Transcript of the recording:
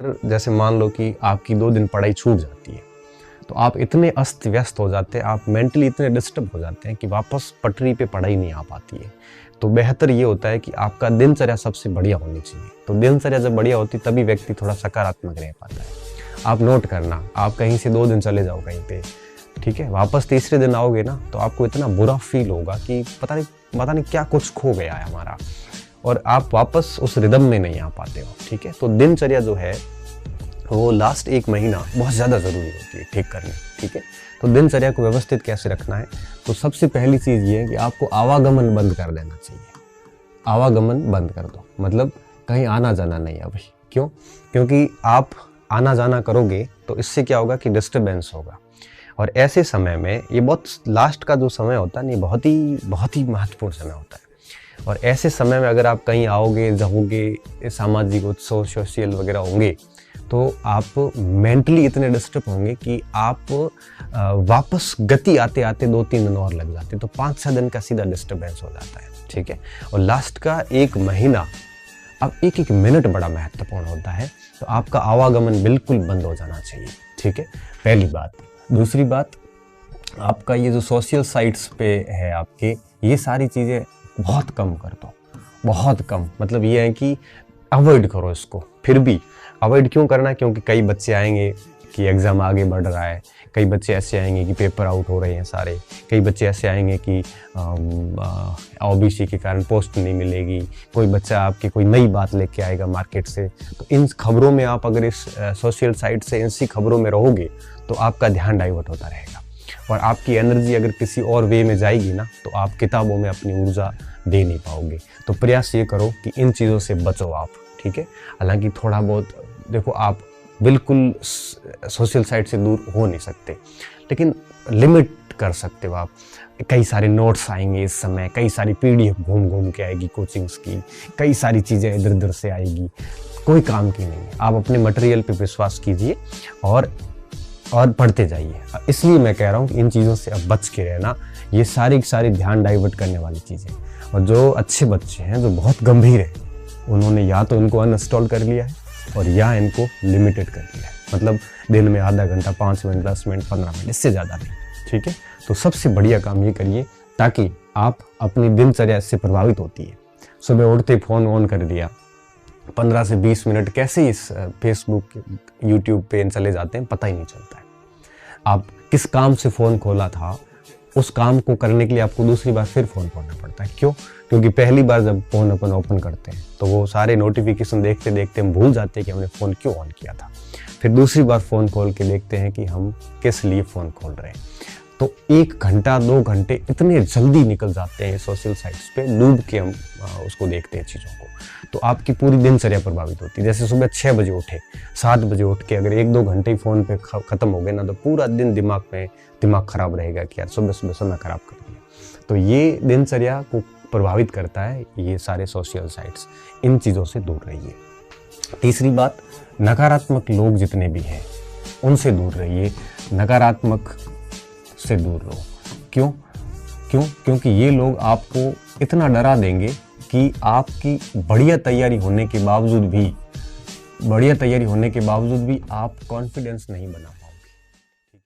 जैसे मान लो कि आपकी 2 दिन पढ़ाई छूट जाती है, तो आप इतने अस्त व्यस्त हो जाते हैं, आप मेंटली इतने डिस्टर्ब हो जाते हैं कि वापस पटरी पे पढ़ाई नहीं आ पाती है। तो बेहतर ये होता है कि आपका दिनचर्या सबसे बढ़िया होनी चाहिए। तो दिनचर्या जब बढ़िया होती तभी व्यक्ति थोड़ा सकारात्मक रह पाता है। आप नोट करना, आप कहीं से 2 दिन चले जाओ कहीं पे, ठीक है, वापस तीसरे दिन आओगे ना तो आपको इतना बुरा फील होगा कि पता नहीं क्या कुछ खो गया है हमारा, और आप वापस उस रिदम में नहीं आ पाते हो। ठीक है, तो दिनचर्या जो है वो लास्ट 1 महीना बहुत ज़्यादा ज़रूरी होती है ठीक करनी। ठीक है, तो दिनचर्या को व्यवस्थित कैसे रखना है, तो सबसे पहली चीज़ ये है कि आपको आवागमन बंद कर देना चाहिए। आवागमन बंद कर दो, मतलब कहीं आना जाना नहीं अभी। क्यों? क्योंकि आप आना जाना करोगे तो इससे क्या होगा कि डिस्टर्बेंस होगा, और ऐसे समय में ये बहुत लास्ट का जो समय होता है ना, ये बहुत ही महत्वपूर्ण समय होता है। और ऐसे समय में अगर आप कहीं आओगे जाओगे, सामाजिक उत्सव सोशल वगैरह होंगे, तो आप मेंटली इतने डिस्टर्ब होंगे कि आप वापस गति आते आते 2-3 दिन और लग जाते, तो 5-6 दिन का सीधा डिस्टर्बेंस हो जाता है। ठीक है, और लास्ट का 1 महीना, अब एक मिनट बड़ा महत्वपूर्ण होता है, तो आपका आवागमन बिल्कुल बंद हो जाना चाहिए। ठीक है, पहली बात। दूसरी बात, आपका ये जो सोशल साइट्स पे है आपके, ये सारी चीज़ें बहुत कम कर दो, बहुत कम। मतलब ये है कि अवॉइड करो इसको। फिर भी अवॉइड क्यों करना? क्योंकि कई बच्चे आएंगे कि एग्ज़ाम आगे बढ़ रहा है, कई बच्चे ऐसे आएंगे कि पेपर आउट हो रहे हैं सारे, कई बच्चे ऐसे आएंगे कि ओबीसी के कारण पोस्ट नहीं मिलेगी, कोई बच्चा आपकी कोई नई बात लेके आएगा मार्केट से। तो इन खबरों में आप अगर इस सोशल साइट से इसी खबरों में रहोगे तो आपका ध्यान डाइवर्ट होता रहेगा, और आपकी एनर्जी अगर किसी और वे में जाएगी ना, तो आप किताबों में अपनी ऊर्जा दे नहीं पाओगे। तो प्रयास ये करो कि इन चीज़ों से बचो आप। ठीक है, हालांकि थोड़ा बहुत देखो, आप बिल्कुल सोशल साइट से दूर हो नहीं सकते, लेकिन लिमिट कर सकते हो आप। कई सारे नोट्स आएंगे इस समय, कई सारी पीडीएफ घूम के आएगी कोचिंग्स की, कई सारी चीज़ें इधर उधर से आएगी, कोई काम की नहीं है। आप अपने मटेरियल पे विश्वास कीजिए और पढ़ते जाइए। इसलिए मैं कह रहा हूँ कि इन चीज़ों से अब बच के रहना। ये सारी ध्यान डाइवर्ट करने वाली चीज़ें, और जो अच्छे बच्चे हैं जो बहुत गंभीर है, उन्होंने या तो इनको अनइंस्टॉल कर लिया है और या इनको लिमिटेड कर दिया है। मतलब दिन में आधा घंटा, 5 मिनट, 10 मिनट, 15 मिनट, इससे ज़्यादा नहीं। ठीक है, तो सबसे बढ़िया काम ये करिए ताकि आप अपनी दिनचर्या इससे प्रभावित होती है। सुबह उठते फ़ोन ऑन कर दिया, 15 से 20 मिनट कैसे इस फेसबुक यूट्यूब पे चले जाते हैं पता ही नहीं चलता है। आप किस काम से फ़ोन खोला था, उस काम को करने के लिए आपको दूसरी बार फिर फ़ोन खोलना पड़ता है। क्यों? क्योंकि पहली बार जब फ़ोन अपन ओपन करते हैं तो वो सारे नोटिफिकेशन देखते देखते हम भूल जाते हैं कि हमने फ़ोन क्यों ऑन किया था। फिर दूसरी बार फ़ोन खोल के देखते हैं कि हम किस लिए फ़ोन खोल रहे हैं। तो 1 घंटा 2 घंटे इतने जल्दी निकल जाते हैं सोशल साइट्स पे डूब के हम उसको देखते हैं चीज़ों को। तो आपकी पूरी दिनचर्या प्रभावित होती है। जैसे सुबह 6 बजे उठे, 7 बजे उठ के अगर 1-2 घंटे ही फ़ोन पे ख़त्म हो गए ना, तो पूरा दिन दिमाग ख़राब रहेगा कि यार सुबह समय ख़राब कर दिया। तो ये दिनचर्या को प्रभावित करता है ये सारे सोशल साइट्स। इन चीज़ों से दूर रहिए। तीसरी बात, नकारात्मक लोग जितने भी हैं उनसे दूर रहिए, नकारात्मक से दूर रहो। क्यों? क्योंकि ये लोग आपको इतना डरा देंगे कि आपकी बढ़िया तैयारी होने के बावजूद भी आप कॉन्फिडेंस नहीं बना